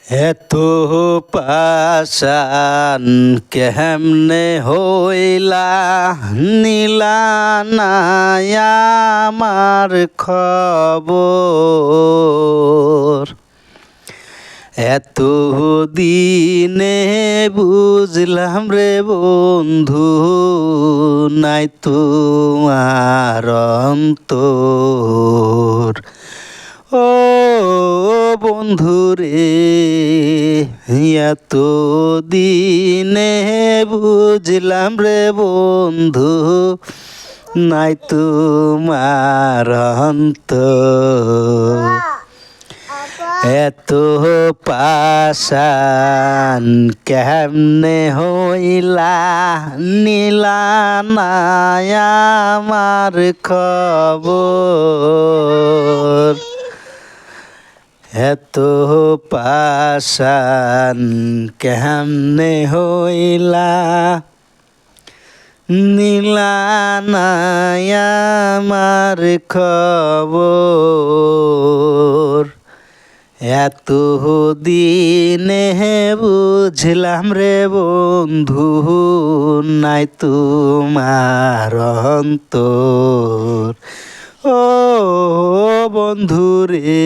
এত পাশান কেমনে হইলা, নিলা নাই আমার খবর। এত দিনে বুঝলাম রে বন্ধু, নাই তোমার অন্তর। ও বন্ধু রে, এত দিনে বুঝলাম রে বন্ধু, নাই তোমার অন্তর। এত পাশান কেমনে হইলা, নিলা নাই আমার খবর। এত পাশান কেমনে হইলা, নিলা নাই আমার খবর। এত দিনে বুঝলাম রে বন্ধু, নাই তোমার অন্তর। ও বন্ধু রে।